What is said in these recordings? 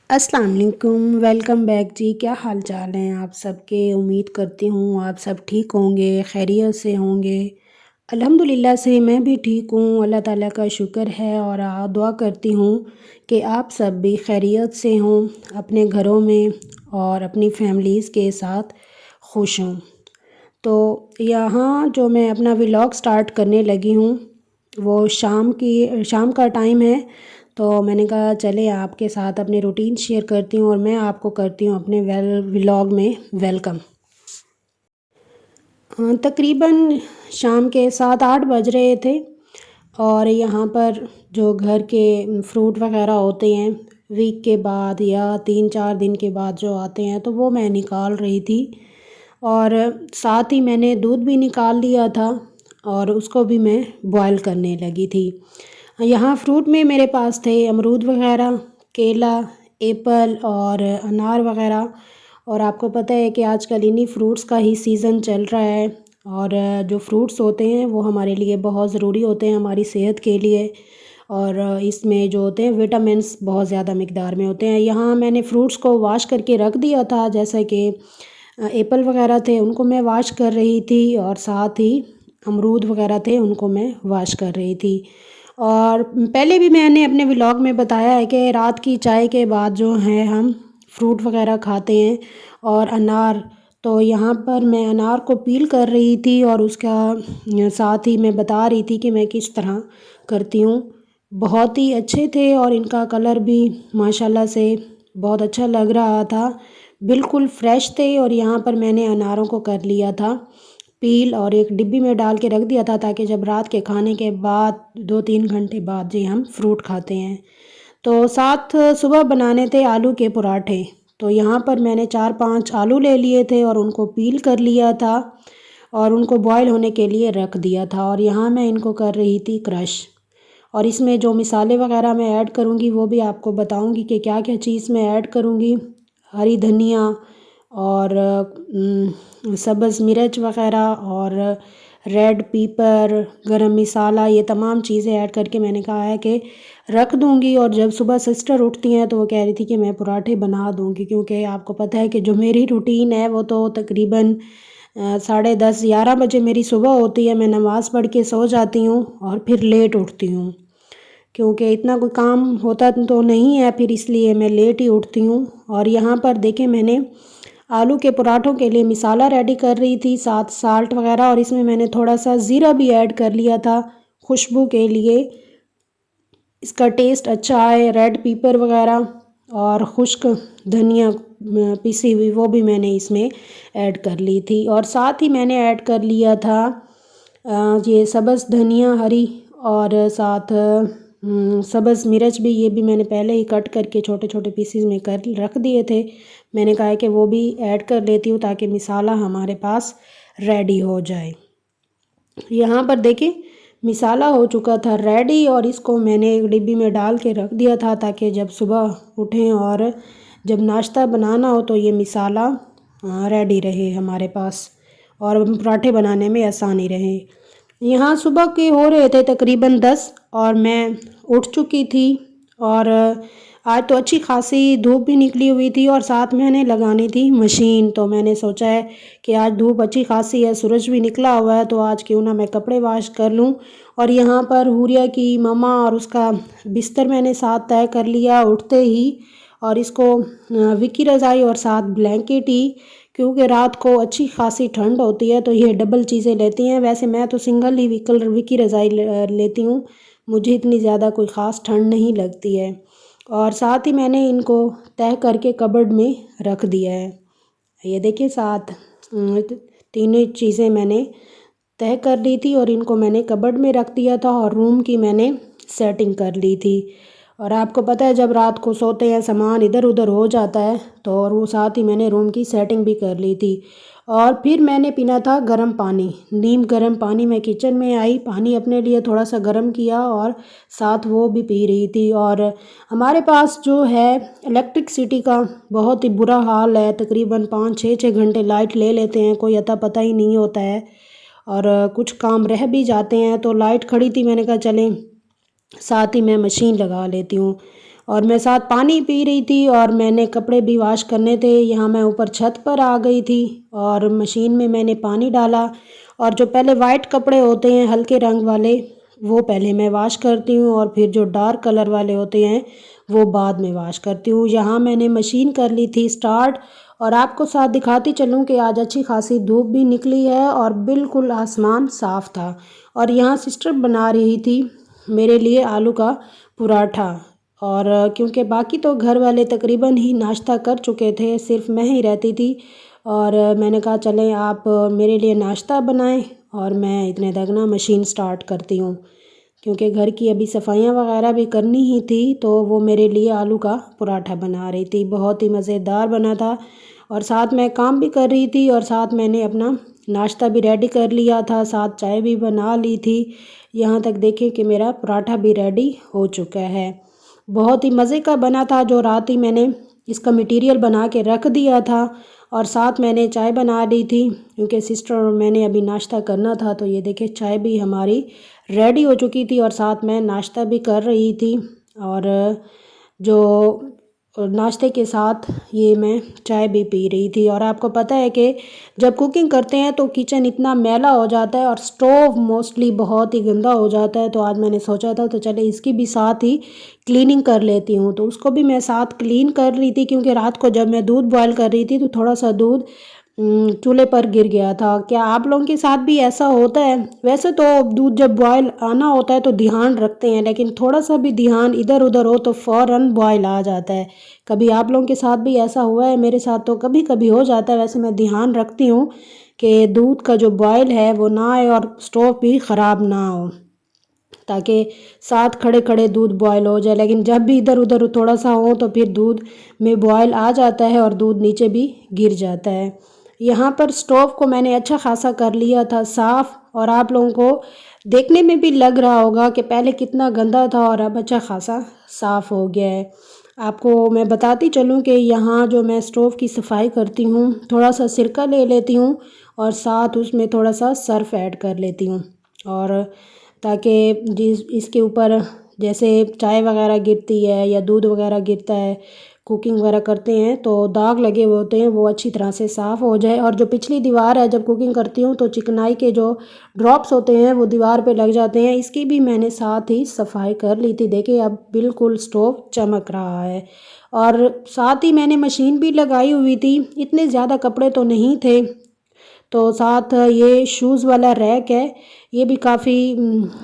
अस्सलाम वालेकुम, welcome back जी। क्या हाल चाल हैं आप सबके। उम्मीद करती हूँ आप सब ठीक होंगे, खैरियत से होंगे। अल्हम्दुलिल्लाह से मैं भी ठीक हूँ, अल्लाह ताला का शुक्र है। और दुआ करती हूँ कि आप सब भी खैरियत से हों, अपने घरों में और अपनी फैमिलीज़ के साथ खुश हों। तो यहाँ जो मैं अपना व्लॉग स्टार्ट करने लगी हूँ वो शाम का टाइम है। तो मैंने कहा चले आपके साथ अपने रूटीन शेयर करती हूँ और मैं आपको करती हूँ अपने व्लॉग में वेलकम। तकरीबन शाम के 7-8 बज रहे थे और यहाँ पर जो घर के फ्रूट वगैरह होते हैं वीक के बाद या 3-4 दिन के बाद जो आते हैं तो वो मैं निकाल रही थी। और साथ ही मैंने दूध भी निकाल लिया था और उसको भी मैं बॉयल करने लगी थी। यहाँ फ्रूट में मेरे पास थे अमरूद वगैरह, केला, एप्पल और अनार वगैरह। और आपको पता है कि आजकल इन्हीं फ्रूट्स का ही सीज़न चल रहा है। और जो फ्रूट्स होते हैं वो हमारे लिए बहुत ज़रूरी होते हैं, हमारी सेहत के लिए। और इसमें जो होते हैं विटामिन्स बहुत ज़्यादा मिकदार में होते हैं। यहाँ मैंने फ्रूट्स को वॉश करके रख दिया था, जैसे कि एप्पल वगैरह थे उनको मैं वॉश कर रही थी और साथ ही अमरूद वगैरह थे उनको मैं वॉश कर रही थी। और पहले भी मैंने अपने व्लॉग में बताया है कि रात की चाय के बाद जो है हम फ्रूट वगैरह खाते हैं। और अनार, तो यहाँ पर मैं अनार को पील कर रही थी और उसका साथ ही मैं बता रही थी कि मैं किस तरह करती हूँ। बहुत ही अच्छे थे और इनका कलर भी माशाल्लाह से बहुत अच्छा लग रहा था, बिल्कुल फ्रेश थे। और यहाँ पर मैंने अनारों को कर लिया था पील और एक डिब्बी में डाल के रख दिया था ताकि जब रात के खाने के बाद 2-3 घंटे बाद जी हम फ्रूट खाते हैं। तो साथ सुबह बनाने थे आलू के पराठे। तो यहाँ पर मैंने 4-5 आलू ले लिए थे और उनको पील कर लिया था और उनको बॉयल होने के लिए रख दिया था। और यहाँ मैं इनको कर रही थी क्रश। और इसमें जो मिसाले वगैरह मैं ऐड करूँगी वो भी आपको बताऊँगी कि क्या क्या चीज़ मैं ऐड करूँगी। हरी धनिया और सब्ज़ मिर्च वगैरह और रेड पेपर, गरम मसाला, ये तमाम चीज़ें ऐड करके मैंने कहा है कि रख दूँगी। और जब सुबह सिस्टर उठती हैं तो वो कह रही थी कि मैं पराठे बना दूँगी, क्योंकि आपको पता है कि जो मेरी रूटीन है वो तो तकरीबन 10:30-11 बजे मेरी सुबह होती है। मैं नमाज़ पढ़ के सो जाती हूँ और फिर लेट उठती हूँ, क्योंकि इतना कोई काम होता तो नहीं है, फिर इसलिए मैं लेट ही उठती हूँ। और यहाँ पर देखें मैंने आलू के पराठों के लिए मिसाला रेडी कर रही थी, साथ साल्ट वगैरह। और इसमें मैंने थोड़ा सा ज़ीरा भी ऐड कर लिया था खुशबू के लिए, इसका टेस्ट अच्छा आए। रेड पेपर वगैरह और खुश्क धनिया पिसी हुई वो भी मैंने इसमें ऐड कर ली थी। और साथ ही मैंने ऐड कर लिया था ये सब्ज़ धनिया हरी, और साथ सब्ज़ मिर्च भी, ये भी मैंने पहले ही कट करके छोटे छोटे पीसीज में कर रख दिए थे। मैंने कहा है कि वो भी ऐड कर लेती हूँ ताकि मिसाला हमारे पास रेडी हो जाए। यहाँ पर देखिए मिसाला हो चुका था रेडी और इसको मैंने एक डिब्बी में डाल के रख दिया था ताकि जब सुबह उठें और जब नाश्ता बनाना हो तो ये मिसाला रेडी रहे हमारे पास और पराठे बनाने में आसानी रहे। यहाँ सुबह के हो रहे थे तकरीबन 10 और मैं उठ चुकी थी। और आज तो अच्छी खासी धूप भी निकली हुई थी और साथ मैंने लगानी थी मशीन। तो मैंने सोचा है कि आज धूप अच्छी खासी है, सूरज भी निकला हुआ है, तो आज क्यों ना मैं कपड़े वॉश कर लूँ। और यहाँ पर हुरिया की मम्मा और उसका बिस्तर मैंने साथ तय कर लिया उठते ही। और इसको विकी रज़ाई और साथ ब्लैंकेट ही, क्योंकि रात को अच्छी खासी ठंड होती है तो ये डबल चीज़ें लेती हैं। वैसे मैं तो सिंगल ही विकी रज़ाई लेती हूँ, मुझे इतनी ज़्यादा कोई ख़ास ठंड नहीं लगती है। और साथ ही मैंने इनको तह करके कबर्ड में रख दिया है। ये देखिए साथ तीनों चीज़ें मैंने तय कर ली थी और इनको मैंने कबर्ड में रख दिया था और रूम की मैंने सेटिंग कर ली थी। और आपको पता है जब रात को सोते हैं सामान इधर उधर हो जाता है, तो और वो साथ ही मैंने रूम की सेटिंग भी कर ली थी। और फिर मैंने पीना था गर्म पानी, नीम गर्म पानी। मैं किचन में आई, पानी अपने लिए थोड़ा सा गर्म किया और साथ वो भी पी रही थी। और हमारे पास जो है इलेक्ट्रिसिटी का बहुत ही बुरा हाल है, तकरीबन 5-6 घंटे लाइट ले लेते हैं, कोई अता पता ही नहीं होता है और कुछ काम रह भी जाते हैं। तो लाइट खड़ी थी, मैंने कहा चलें साथ ही मैं मशीन लगा लेती हूँ। और मैं साथ पानी पी रही थी और मैंने कपड़े भी वॉश करने थे। यहाँ मैं ऊपर छत पर आ गई थी और मशीन में मैंने पानी डाला और जो पहले वाइट कपड़े होते हैं हल्के रंग वाले वो पहले मैं वॉश करती हूँ और फिर जो डार्क कलर वाले होते हैं वो बाद में वॉश करती हूँ। यहाँ मैंने मशीन कर ली थी स्टार्ट और आपको साथ दिखाती चलूँ कि आज अच्छी खासी धूप भी निकली है और बिल्कुल आसमान साफ़ था। और यहाँ सिस्टर बना रही थी मेरे लिए आलू का पराठा और क्योंकि बाकी तो घर वाले तकरीबन ही नाश्ता कर चुके थे, सिर्फ मैं ही रहती थी और मैंने कहा चलें आप मेरे लिए नाश्ता बनाएं और मैं इतने तक ना मशीन स्टार्ट करती हूँ क्योंकि घर की अभी सफाइयाँ वगैरह भी करनी ही थी। तो वो मेरे लिए आलू का पराठा बना रही थी, बहुत ही मज़ेदार बना था और साथ मैं काम भी कर रही थी और साथ मैंने अपना नाश्ता भी रेडी कर लिया था, साथ चाय भी बना ली थी। यहाँ तक देखें कि मेरा पराठा भी रेडी हो चुका है। बहुत ही मज़े का बना था। जो रात ही मैंने इसका मटेरियल बना के रख दिया था और साथ मैंने चाय बना ली थी क्योंकि सिस्टर और मैंने अभी नाश्ता करना था। तो ये देखिए चाय भी हमारी रेडी हो चुकी थी और साथ मैं नाश्ता भी कर रही थी और जो नाश्ते के साथ ये मैं चाय भी पी रही थी। और आपको पता है कि जब कुकिंग करते हैं तो किचन इतना मैला हो जाता है और स्टोव मोस्टली बहुत ही गंदा हो जाता है। तो आज मैंने सोचा था तो चले इसकी भी साथ ही क्लीनिंग कर लेती हूँ। तो उसको भी मैं साथ क्लीन कर रही थी क्योंकि रात को जब मैं दूध बॉयल कर रही थी तो थोड़ा सा दूध चूल्हे पर गिर गया था। क्या आप लोगों के साथ भी ऐसा होता है? वैसे तो दूध जब बॉयल आना होता है तो ध्यान रखते हैं, लेकिन थोड़ा सा भी ध्यान इधर उधर हो तो फ़ौरन बॉयल आ जाता है। कभी आप लोगों के साथ भी ऐसा हुआ है? मेरे साथ तो कभी कभी हो जाता है। वैसे मैं ध्यान रखती हूँ कि दूध का जो बॉयल है वो ना आए और स्टोव भी ख़राब ना हो ताकि साथ खड़े खड़े दूध बॉयल हो जाए। लेकिन जब भी इधर उधर थोड़ा सा हो तो फिर दूध में बॉयल आ जाता है और दूध नीचे भी गिर जाता है। यहाँ पर स्टोव को मैंने अच्छा खासा कर लिया था साफ़ और आप लोगों को देखने में भी लग रहा होगा कि पहले कितना गंदा था और अब अच्छा खासा साफ़ हो गया है। आपको मैं बताती चलूँ कि यहाँ जो मैं स्टोव की सफाई करती हूँ थोड़ा सा सिरका ले लेती हूँ और साथ उसमें थोड़ा सा सर्फ ऐड कर लेती हूँ और ताकि जिस इसके ऊपर जैसे चाय वगैरह गिरती है या दूध वगैरह गिरता है, कुकिंग वगैरह करते हैं तो दाग लगे हुए होते हैं वो अच्छी तरह से साफ़ हो जाए। और जो पिछली दीवार है जब कुकिंग करती हूँ तो चिकनाई के जो ड्रॉप्स होते हैं वो दीवार पे लग जाते हैं, इसकी भी मैंने साथ ही सफाई कर ली थी। देखिए अब बिल्कुल स्टोव चमक रहा है और साथ ही मैंने मशीन भी लगाई हुई थी। इतने ज़्यादा कपड़े तो नहीं थे तो साथ ये शूज़ वाला रैक है, ये भी काफ़ी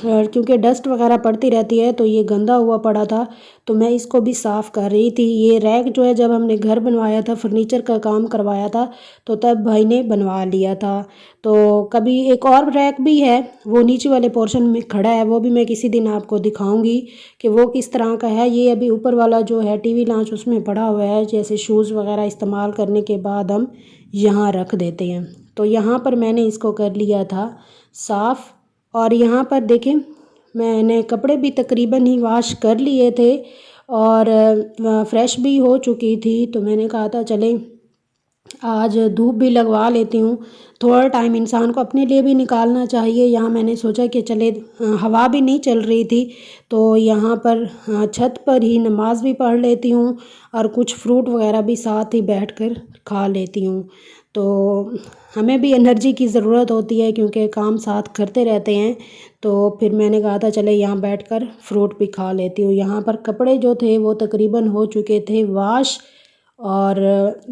क्योंकि डस्ट वगैरह पड़ती रहती है तो ये गंदा हुआ पड़ा था तो मैं इसको भी साफ़ कर रही थी। ये रैक जो है जब हमने घर बनवाया था, फर्नीचर का काम करवाया था तो तब भाई ने बनवा लिया था। तो कभी एक और रैक भी है वो नीचे वाले पोर्शन में खड़ा है, वो भी मैं किसी दिन आपको दिखाऊंगी कि वो किस तरह का है। ये अभी ऊपर वाला जो है टीवी लॉन्च उसमें पड़ा हुआ है, जैसे शूज़ वगैरह इस्तेमाल करने के बाद हम यहाँ रख देते हैं। तो यहाँ पर मैंने इसको कर लिया था साफ़ और यहाँ पर देखें मैंने कपड़े भी तकरीबन ही वॉश कर लिए थे और फ्रेश भी हो चुकी थी। तो मैंने कहा था चलें आज धूप भी लगवा लेती हूँ, थोड़ा टाइम इंसान को अपने लिए भी निकालना चाहिए। यहाँ मैंने सोचा कि चले हवा भी नहीं चल रही थी तो यहाँ पर छत पर ही नमाज़ भी पढ़ लेती हूँ और कुछ फ्रूट वगैरह भी साथ ही बैठकर खा लेती हूँ। तो हमें भी एनर्जी की ज़रूरत होती है क्योंकि काम साथ करते रहते हैं। तो फिर मैंने कहा था चले यहाँ बैठकर फ्रूट भी खा लेती हूँ। यहाँ पर कपड़े जो थे वो तकरीबन हो चुके थे वॉश और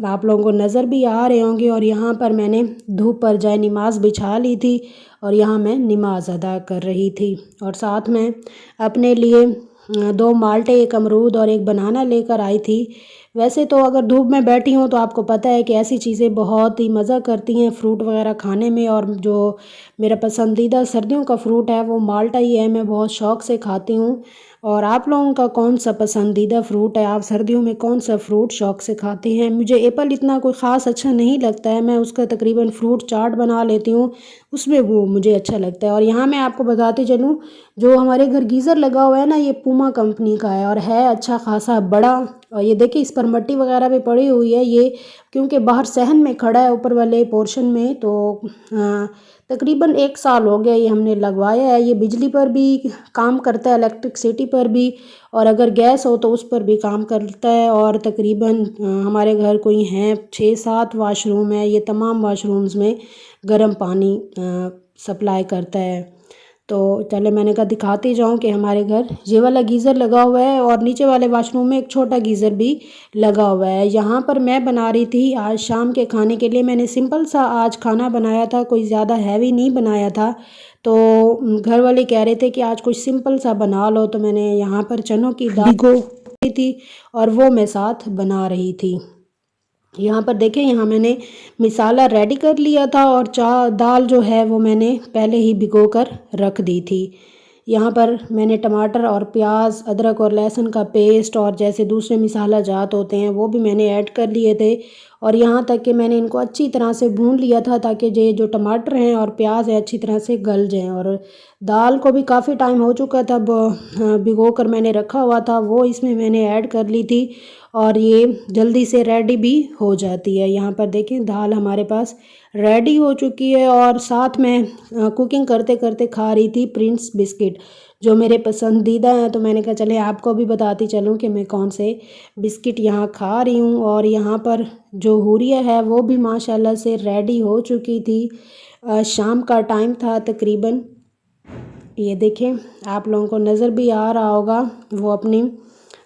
आप लोगों को नज़र भी आ रहे होंगे। और यहाँ पर मैंने धूप पर जाए नमाज़ बिछा ली थी और यहाँ मैं नमाज़ अदा कर रही थी और साथ में अपने लिए 2 माल्टे, 1 अमरूद और 1 बनाना लेकर आई थी। वैसे तो अगर धूप में बैठी हूँ तो आपको पता है कि ऐसी चीज़ें बहुत ही मज़ा करती हैं फ्रूट वगैरह खाने में। और जो मेरा पसंदीदा सर्दियों का फ्रूट है वो माल्टा ही है, मैं बहुत शौक़ से खाती हूँ। और आप लोगों का कौन सा पसंदीदा फ्रूट है? आप सर्दियों में कौन सा फ्रूट शौक़ से खाते हैं? मुझे एप्पल इतना कोई ख़ास अच्छा नहीं लगता है, मैं उसका तकरीबन फ्रूट चाट बना लेती हूँ, उसमें वो मुझे अच्छा लगता है। और यहाँ मैं आपको बताते चलूँ जो हमारे घर गीज़र लगा हुआ है ना, ये पूमा कंपनी का है और है अच्छा खासा बड़ा। और ये देखिए इस पर मट्टी वगैरह भी पड़ी हुई है। ये क्योंकि बाहर सहन में खड़ा है ऊपर वाले पोर्शन में, तो तकरीबन 1 साल हो गया ये हमने लगवाया है। ये बिजली पर भी काम करता है, इलेक्ट्रिसिटी पर भी, और अगर गैस हो तो उस पर भी काम करता है। और तकरीबन हमारे घर कोई हैं 6-7 वाशरूम है, ये तमाम वाशरूम्स में गर्म पानी सप्लाई करता है। तो चले मैंने कहा दिखाती जाऊँ कि हमारे घर ये वाला गीज़र लगा हुआ है और नीचे वाले वाशरूम में एक छोटा गीज़र भी लगा हुआ है। यहाँ पर मैं बना रही थी आज शाम के खाने के लिए, मैंने सिंपल सा आज खाना बनाया था, कोई ज़्यादा हैवी नहीं बनाया था। तो घर वाले कह रहे थे कि आज कुछ सिंपल सा बना लो, तो मैंने यहाँ पर चनों की दाल भिगो दी थी और वो मैं साथ बना रही थी। यहाँ पर देखें, यहाँ मैंने मिसाला रेडी कर लिया था और दाल जो है वो मैंने पहले ही भिगो कर रख दी थी। यहाँ पर मैंने टमाटर और प्याज, अदरक और लहसुन का पेस्ट और जैसे दूसरे मिसाला जात होते हैं वो भी मैंने ऐड कर लिए थे। और यहाँ तक कि मैंने इनको अच्छी तरह से भून लिया था ताकि ये जो टमाटर हैं और प्याज है अच्छी तरह से गल जाएं। और दाल को भी काफ़ी टाइम हो चुका था, भिगो कर मैंने रखा हुआ था, वो इसमें मैंने ऐड कर ली थी और ये जल्दी से रेडी भी हो जाती है। यहाँ पर देखें दाल हमारे पास रेडी हो चुकी है और साथ में कुकिंग करते करते खा रही थी प्रिंस बिस्किट जो मेरे पसंदीदा हैं। तो मैंने कहा चले आपको भी बताती चलूँ कि मैं कौन से बिस्किट यहाँ खा रही हूँ। और यहाँ पर जो हुरिया है वो भी माशाल्लाह से रेडी हो चुकी थी। शाम का टाइम था तकरीबन, ये देखें आप लोगों को नज़र भी आ रहा होगा, वो अपनी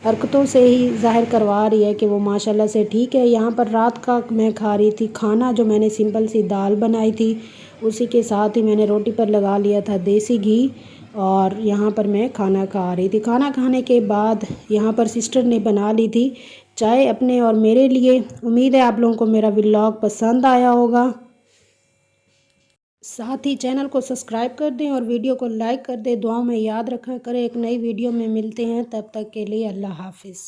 हरकतों से ही ज़ाहिर करवा रही है कि वो माशाल्लाह से ठीक है। यहाँ पर रात का मैं खा रही थी खाना, जो मैंने सिंपल सी दाल बनाई थी उसी के साथ ही मैंने रोटी पर लगा लिया था देसी घी और यहाँ पर मैं खाना खा रही थी। खाना खाने के बाद यहाँ पर सिस्टर ने बना ली थी चाय अपने और मेरे लिए। उम्मीद है आप लोगों को मेरा व्लॉग पसंद आया होगा। साथ ही चैनल को सब्सक्राइब कर दें और वीडियो को लाइक कर दें। दुआओं में याद रखा करें। एक नई वीडियो में मिलते हैं, तब तक के लिए अल्लाह हाफिज़।